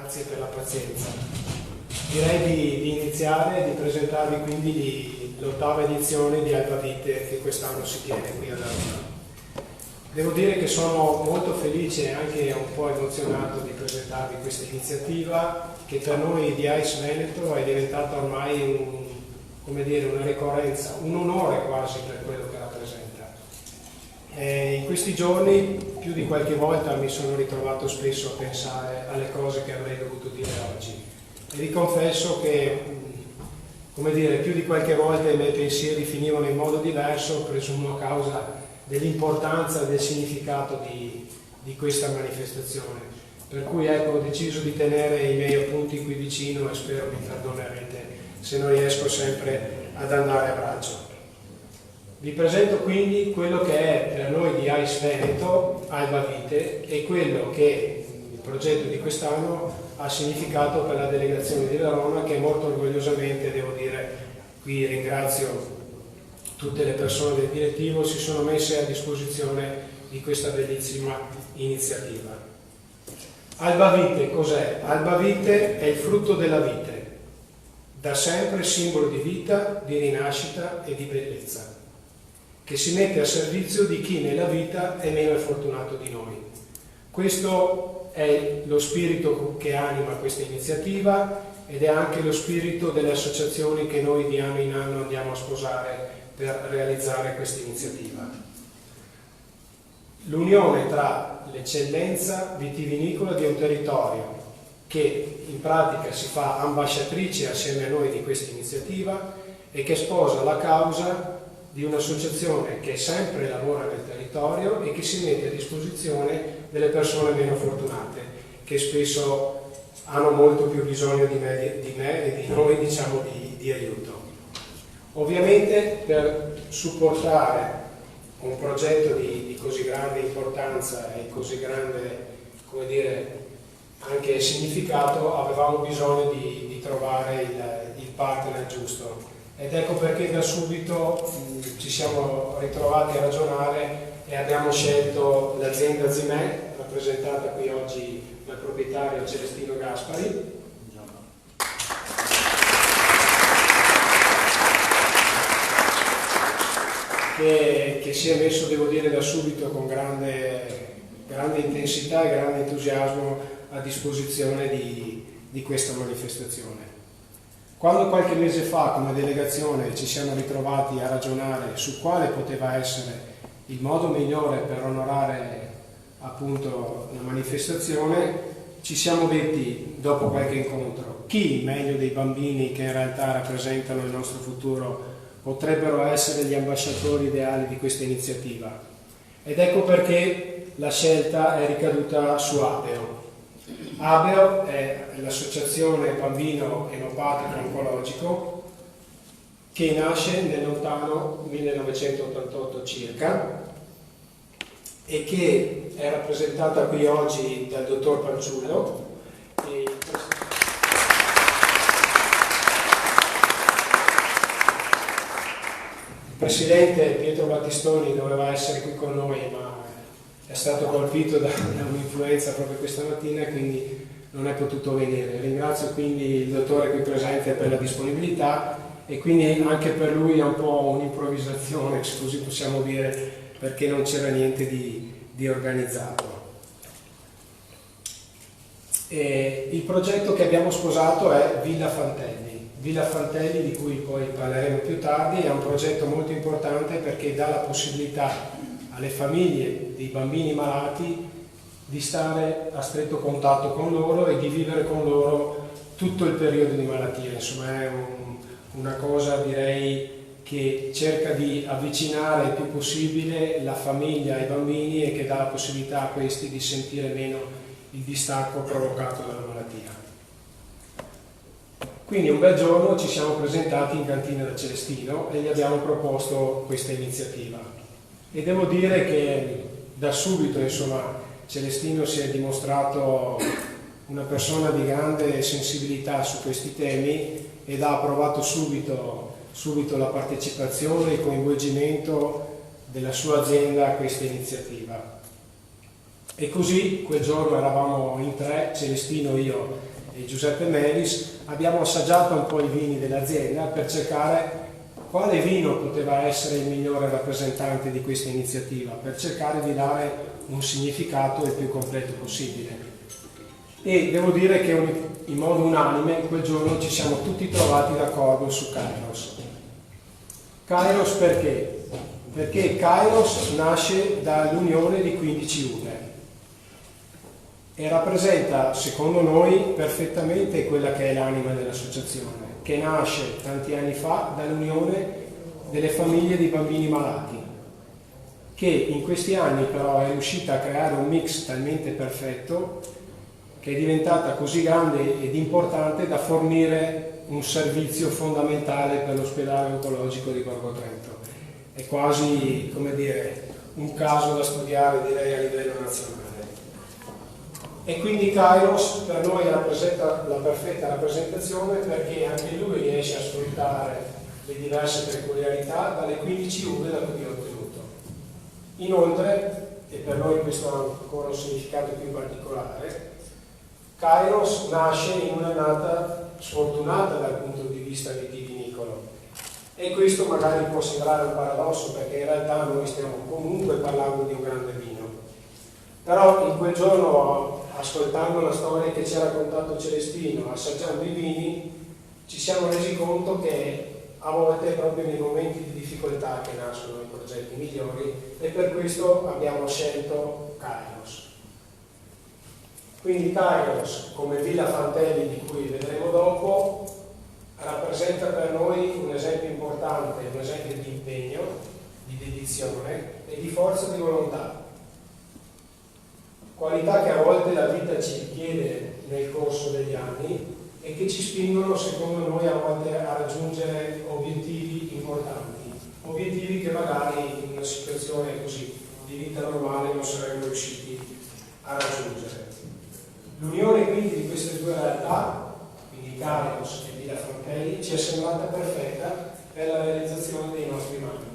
grazie per la pazienza. Direi di iniziare e di presentarvi quindi l'ottava edizione di Alba Vite che quest'anno si tiene qui a Verona. Devo dire che sono molto felice e anche un po' emozionato di presentarvi questa iniziativa che per noi di AIS Veneto è diventata ormai una ricorrenza, un onore quasi per quello che rappresenta. In questi giorni più di qualche volta mi sono ritrovato spesso a pensare alle cose che avrei dovuto dire oggi e vi confesso che più di qualche volta i miei pensieri finivano in modo diverso, presumo a causa dell'importanza e del significato di questa manifestazione, per cui ho deciso di tenere i miei appunti qui vicino e spero mi perdonerete se non riesco sempre ad andare a braccio. Vi presento quindi quello che è per noi di AIS Veneto Alba Vite e quello che il progetto di quest'anno ha significato per la delegazione di Verona, che molto orgogliosamente, devo dire, qui ringrazio tutte le persone del direttivo, si sono messe a disposizione di questa bellissima iniziativa. Alba Vite cos'è? Alba Vite è il frutto della vite, da sempre simbolo di vita, di rinascita e di bellezza, che si mette a servizio di chi nella vita è meno fortunato di noi. Questo è lo spirito che anima questa iniziativa ed è anche lo spirito delle associazioni che noi di anno in anno andiamo a sposare per realizzare questa iniziativa. L'unione tra l'eccellenza vitivinicola di un territorio che in pratica si fa ambasciatrice assieme a noi di questa iniziativa e che sposa la causa di un'associazione che sempre lavora nel territorio e che si mette a disposizione delle persone meno fortunate, che spesso hanno molto più bisogno di me e di noi, di aiuto. Ovviamente per supportare un progetto di così grande importanza e così grande, anche significato, avevamo bisogno di trovare il partner giusto. Ed ecco perché da subito ci siamo ritrovati a ragionare e abbiamo scelto l'azienda Zimè, rappresentata qui oggi dal proprietario Celestino Gaspari. Che si è messo, devo dire, da subito con grande intensità e grande entusiasmo a disposizione di questa manifestazione. Quando qualche mese fa come delegazione ci siamo ritrovati a ragionare su quale poteva essere il modo migliore per onorare appunto la manifestazione, ci siamo detti dopo qualche incontro chi meglio dei bambini che in realtà rappresentano il nostro futuro potrebbero essere gli ambasciatori ideali di questa iniziativa. Ed ecco perché la scelta è ricaduta su Abeo. Abeo è l'associazione bambino enopatico oncologico che nasce nel lontano 1988 circa e che è rappresentata qui oggi dal dottor Panciullo. Il presidente Pietro Battistoni doveva essere qui con noi, ma è stato colpito da un'influenza proprio questa mattina e quindi non è potuto venire. Ringrazio quindi il dottore qui presente per la disponibilità e quindi anche per lui è un po' un'improvvisazione, se così possiamo dire, perché non c'era niente di organizzato. E il progetto che abbiamo sposato è Villa Fantelli. Villa Fantelli, di cui poi parleremo più tardi, è un progetto molto importante perché dà la possibilità alle famiglie dei bambini malati di stare a stretto contatto con loro e di vivere con loro tutto il periodo di malattia. Insomma è una cosa, direi, che cerca di avvicinare il più possibile la famiglia ai bambini e che dà la possibilità a questi di sentire meno il distacco provocato dalla malattia. Quindi un bel giorno ci siamo presentati in cantina da Celestino e gli abbiamo proposto questa iniziativa. E devo dire che da subito, Celestino si è dimostrato una persona di grande sensibilità su questi temi ed ha approvato subito la partecipazione e il coinvolgimento della sua azienda a questa iniziativa. E così quel giorno eravamo in tre, Celestino, io e Giuseppe Melis abbiamo assaggiato un po' i vini dell'azienda per cercare quale vino poteva essere il migliore rappresentante di questa iniziativa, per cercare di dare un significato il più completo possibile. E devo dire che in modo unanime in quel giorno ci siamo tutti trovati d'accordo su Kairos. Kairos perché? Perché Kairos nasce dall'unione di 15 uve e rappresenta, secondo noi, perfettamente quella che è l'anima dell'associazione, che nasce tanti anni fa dall'unione delle famiglie di bambini malati, che in questi anni però è riuscita a creare un mix talmente perfetto che è diventata così grande ed importante da fornire un servizio fondamentale per l'ospedale oncologico di Borgo Trento. È quasi, come dire, un caso da studiare, direi, a livello nazionale. E quindi Kairos per noi rappresenta la perfetta rappresentazione, perché anche lui riesce a sfruttare le diverse peculiarità dalle 15 uve da cui è ottenuto. Inoltre, e per noi questo ha ancora un significato più particolare, Kairos nasce in un'annata sfortunata dal punto di vista vitivinicolo, e questo magari può sembrare un paradosso, perché in realtà noi stiamo comunque parlando di un grande vino. Però in quel giorno, ascoltando la storia che ci ha raccontato Celestino, assaggiando i vini, ci siamo resi conto che a volte è proprio nei momenti di difficoltà che nascono i progetti migliori, e per questo abbiamo scelto Kairos. Quindi Kairos, come Villa Fantelli, di cui vedremo dopo, rappresenta per noi un esempio importante, un esempio di impegno, di dedizione e di forza di volontà. Qualità che a volte la vita ci richiede nel corso degli anni e che ci spingono, secondo noi, a volte a raggiungere obiettivi importanti, obiettivi che magari in una situazione così di vita normale non saremmo riusciti a raggiungere. L'unione quindi di queste due realtà, quindi Kairos e Villa Fantelli, ci è sembrata perfetta per la realizzazione dei nostri marchi,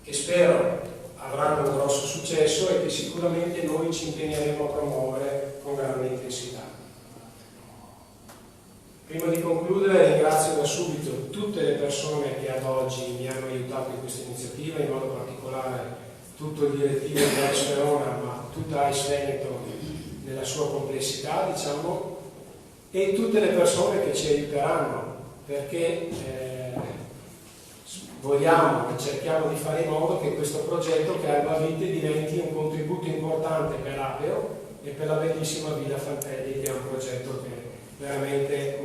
che spero avranno un grosso successo e che sicuramente noi ci impegneremo a promuovere con grande intensità. Prima di concludere ringrazio da subito tutte le persone che ad oggi mi hanno aiutato in questa iniziativa, in modo particolare tutto il direttivo di AIS Verona, ma tutta AIS Veneto nella sua complessità, diciamo, e tutte le persone che ci aiuteranno, perché vogliamo e cerchiamo di fare in modo che questo progetto, che è Alba Vite, diventi un contributo importante per Apeo e per la bellissima Villa Fantelli, che è un progetto che veramente